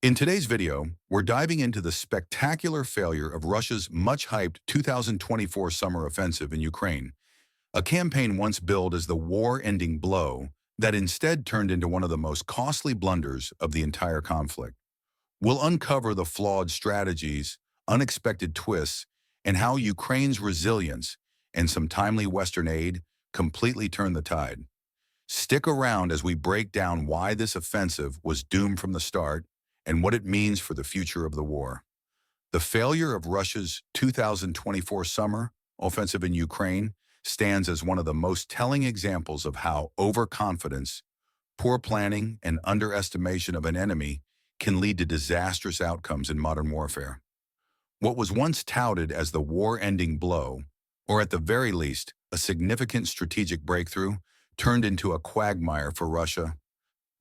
In today's video, we're diving into the spectacular failure of Russia's much-hyped 2024 summer offensive in Ukraine, a campaign once billed as the war-ending blow that instead turned into one of the most costly blunders of the entire conflict. We'll uncover the flawed strategies, unexpected twists, and how Ukraine's resilience and some timely Western aid completely turned the tide. Stick around as we break down why this offensive was doomed from the start and what it means for the future of the war. The failure of Russia's 2024 summer offensive in Ukraine stands as one of the most telling examples of how overconfidence, poor planning, and underestimation of an enemy can lead to disastrous outcomes in modern warfare. What was once touted as the war-ending blow, or at the very least, a significant strategic breakthrough, turned into a quagmire for Russia,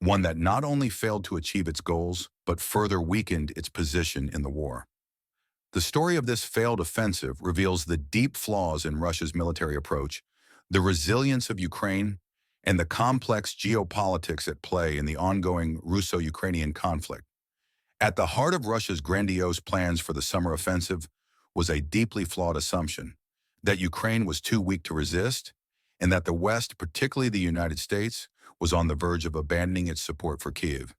one that not only failed to achieve its goals, but further weakened its position in the war. The story of this failed offensive reveals the deep flaws in Russia's military approach, the resilience of Ukraine, and the complex geopolitics at play in the ongoing Russo-Ukrainian conflict. At the heart of Russia's grandiose plans for the summer offensive was a deeply flawed assumption that Ukraine was too weak to resist, and that the West, particularly the United States, was on the verge of abandoning its support for Kyiv.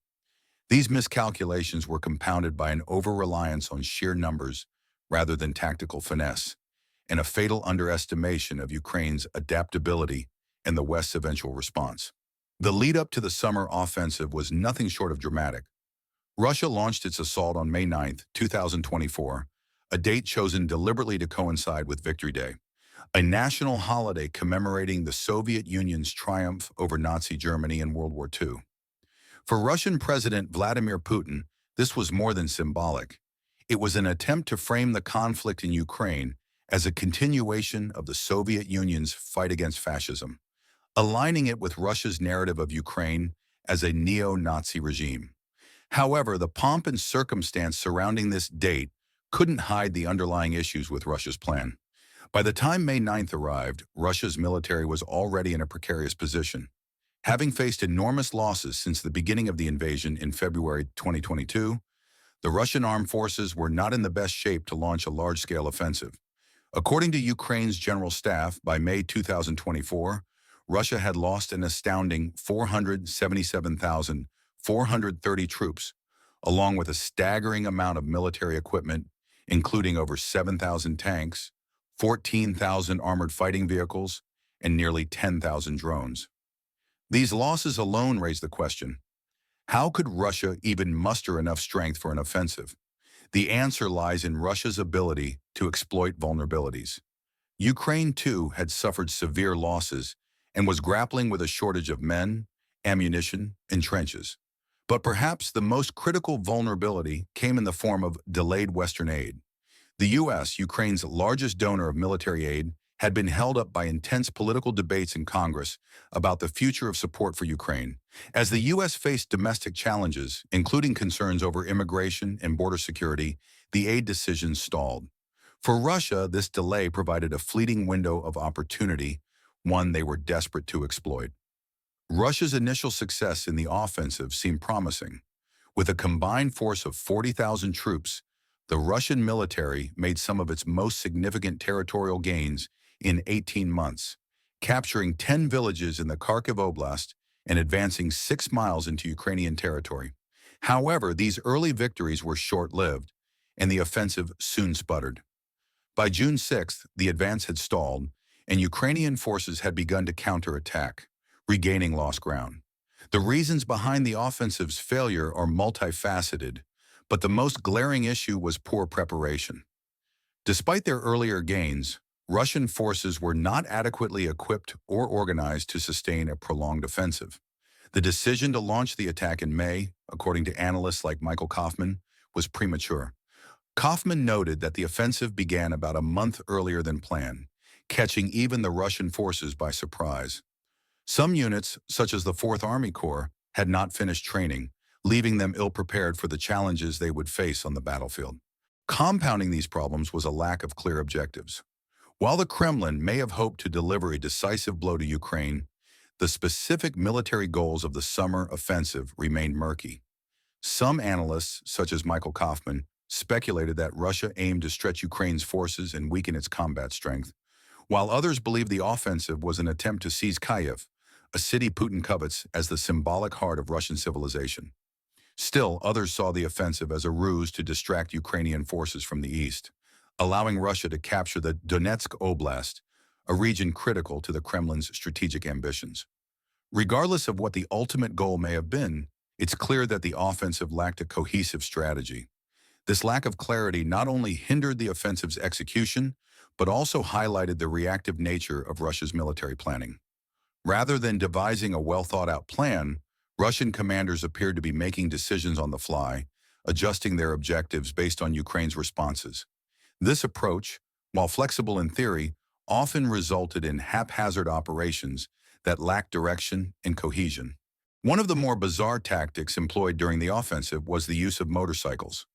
These miscalculations were compounded by an over-reliance on sheer numbers rather than tactical finesse, and a fatal underestimation of Ukraine's adaptability and the West's eventual response. The lead-up to the summer offensive was nothing short of dramatic. Russia launched its assault on May 9, 2024, a date chosen deliberately to coincide with Victory Day, a national holiday commemorating the Soviet Union's triumph over Nazi Germany in World War II. For Russian President Vladimir Putin, this was more than symbolic. It was an attempt to frame the conflict in Ukraine as a continuation of the Soviet Union's fight against fascism, aligning it with Russia's narrative of Ukraine as a neo-Nazi regime. However, the pomp and circumstance surrounding this date couldn't hide the underlying issues with Russia's plan. By the time May 9th arrived, Russia's military was already in a precarious position. Having faced enormous losses since the beginning of the invasion in February 2022, the Russian armed forces were not in the best shape to launch a large-scale offensive. According to Ukraine's general staff, by May 2024, Russia had lost an astounding 477,430 troops, along with a staggering amount of military equipment, including over 7,000 tanks, 14,000 armored fighting vehicles, and nearly 10,000 drones. These losses alone raise the question, how could Russia even muster enough strength for an offensive? The answer lies in Russia's ability to exploit vulnerabilities. Ukraine, too, had suffered severe losses and was grappling with a shortage of men, ammunition, and trenches. But perhaps the most critical vulnerability came in the form of delayed Western aid. The U.S., Ukraine's largest donor of military aid, had been held up by intense political debates in Congress about the future of support for Ukraine. As the U.S. faced domestic challenges, including concerns over immigration and border security, the aid decisions stalled. For Russia, this delay provided a fleeting window of opportunity, one they were desperate to exploit. Russia's initial success in the offensive seemed promising. With a combined force of 40,000 troops, the Russian military made some of its most significant territorial gains in 18 months, capturing 10 villages in the Kharkiv Oblast and advancing 6 miles into Ukrainian territory. However, these early victories were short-lived, and the offensive soon sputtered. By June 6th, the advance had stalled, and Ukrainian forces had begun to counterattack, regaining lost ground. The reasons behind the offensive's failure are multifaceted, but the most glaring issue was poor preparation. Despite their earlier gains, Russian forces were not adequately equipped or organized to sustain a prolonged offensive. The decision to launch the attack in May, according to analysts like Michael Kaufman, was premature. Kaufman noted that the offensive began about a month earlier than planned, catching even the Russian forces by surprise. Some units, such as the 4th Army Corps, had not finished training, leaving them ill-prepared for the challenges they would face on the battlefield. Compounding these problems was a lack of clear objectives. While the Kremlin may have hoped to deliver a decisive blow to Ukraine, the specific military goals of the summer offensive remained murky. Some analysts, such as Michael Kaufman, speculated that Russia aimed to stretch Ukraine's forces and weaken its combat strength, while others believed the offensive was an attempt to seize Kyiv, a city Putin covets as the symbolic heart of Russian civilization. Still, others saw the offensive as a ruse to distract Ukrainian forces from the east, allowing Russia to capture the Donetsk Oblast, a region critical to the Kremlin's strategic ambitions. Regardless of what the ultimate goal may have been, it's clear that the offensive lacked a cohesive strategy. This lack of clarity not only hindered the offensive's execution, but also highlighted the reactive nature of Russia's military planning. Rather than devising a well-thought-out plan, Russian commanders appeared to be making decisions on the fly, adjusting their objectives based on Ukraine's responses. This approach, while flexible in theory, often resulted in haphazard operations that lacked direction and cohesion. One of the more bizarre tactics employed during the offensive was the use of motorcycles.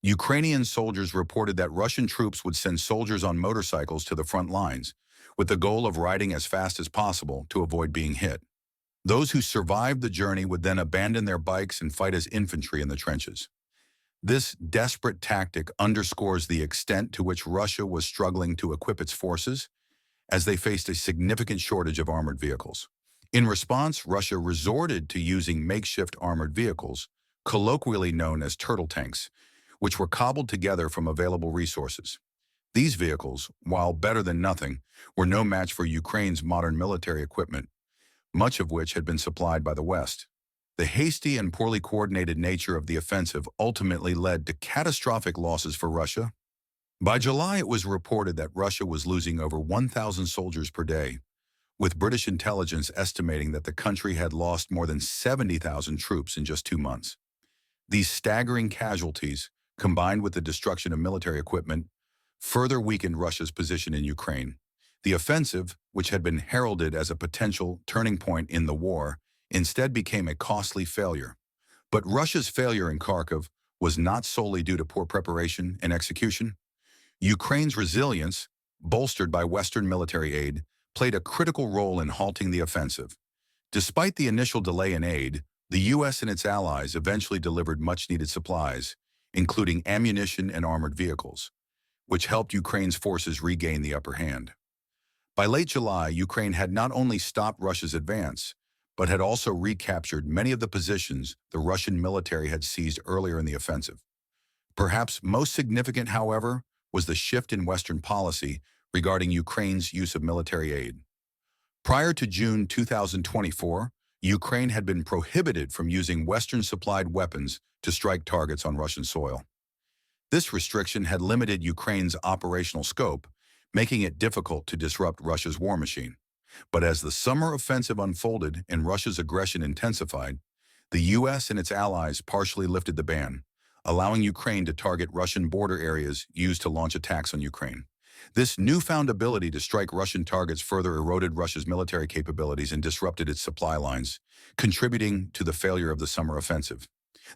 Ukrainian soldiers reported that Russian troops would send soldiers on motorcycles to the front lines, with the goal of riding as fast as possible to avoid being hit. Those who survived the journey would then abandon their bikes and fight as infantry in the trenches. This desperate tactic underscores the extent to which Russia was struggling to equip its forces, as they faced a significant shortage of armored vehicles. In response, Russia resorted to using makeshift armored vehicles, colloquially known as turtle tanks, which were cobbled together from available resources. These vehicles, while better than nothing, were no match for Ukraine's modern military equipment, much of which had been supplied by the West. The hasty and poorly coordinated nature of the offensive ultimately led to catastrophic losses for Russia. By July, it was reported that Russia was losing over 1,000 soldiers per day, with British intelligence estimating that the country had lost more than 70,000 troops in just 2 months. These staggering casualties, combined with the destruction of military equipment, further weakened Russia's position in Ukraine. The offensive, which had been heralded as a potential turning point in the war, instead became a costly failure. But Russia's failure in Kharkiv was not solely due to poor preparation and execution. Ukraine's resilience, bolstered by Western military aid, played a critical role in halting the offensive. Despite the initial delay in aid, the U.S. and its allies eventually delivered much-needed supplies, including ammunition and armored vehicles, which helped Ukraine's forces regain the upper hand. By late July, Ukraine had not only stopped Russia's advance, but had also recaptured many of the positions the Russian military had seized earlier in the offensive. Perhaps most significant, however, was the shift in Western policy regarding Ukraine's use of military aid. Prior to June 2024, Ukraine had been prohibited from using Western-supplied weapons to strike targets on Russian soil. This restriction had limited Ukraine's operational scope, making it difficult to disrupt Russia's war machine. But as the summer offensive unfolded and Russia's aggression intensified, the U.S. and its allies partially lifted the ban, allowing Ukraine to target Russian border areas used to launch attacks on Ukraine. This newfound ability to strike Russian targets further eroded Russia's military capabilities and disrupted its supply lines, contributing to the failure of the summer offensive.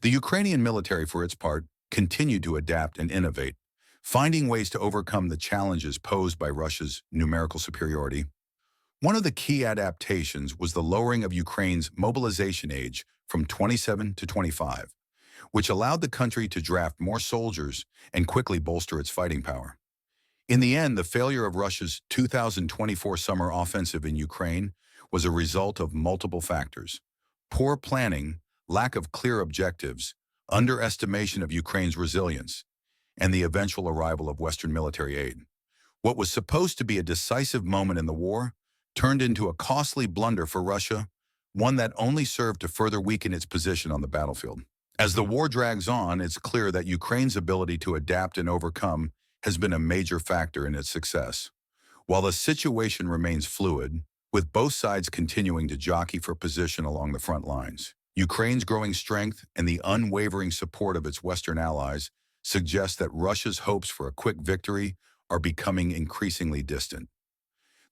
The Ukrainian military, for its part, continued to adapt and innovate, finding ways to overcome the challenges posed by Russia's numerical superiority. One of the key adaptations was the lowering of Ukraine's mobilization age from 27 to 25, which allowed the country to draft more soldiers and quickly bolster its fighting power. In the end, the failure of Russia's 2024 summer offensive in Ukraine was a result of multiple factors: poor planning, lack of clear objectives, underestimation of Ukraine's resilience, and the eventual arrival of Western military aid. What was supposed to be a decisive moment in the war turned into a costly blunder for Russia, one that only served to further weaken its position on the battlefield. As the war drags on, it's clear that Ukraine's ability to adapt and overcome has been a major factor in its success. While the situation remains fluid, with both sides continuing to jockey for position along the front lines, Ukraine's growing strength and the unwavering support of its Western allies suggest that Russia's hopes for a quick victory are becoming increasingly distant.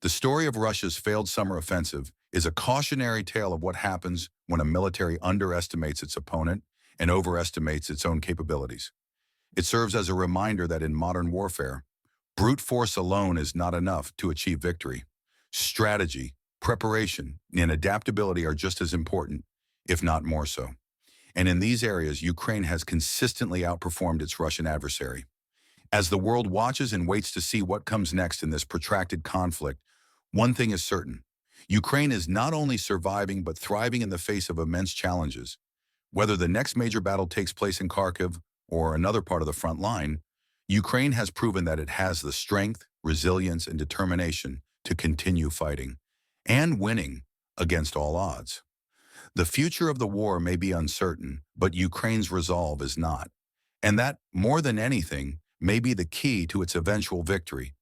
The story of Russia's failed summer offensive is a cautionary tale of what happens when a military underestimates its opponent and overestimates its own capabilities. It serves as a reminder that in modern warfare, brute force alone is not enough to achieve victory. Strategy, preparation, and adaptability are just as important, if not more so. and in these areas, Ukraine has consistently outperformed its Russian adversary. As the world watches and waits to see what comes next in this protracted conflict, one thing is certain. Ukraine is not only surviving but thriving in the face of immense challenges. Whether the next major battle takes place in Kharkiv or another part of the front line, Ukraine has proven that it has the strength, resilience, and determination to continue fighting and winning against all odds. The future of the war may be uncertain, but Ukraine's resolve is not. And that, more than anything, may be the key to its eventual victory.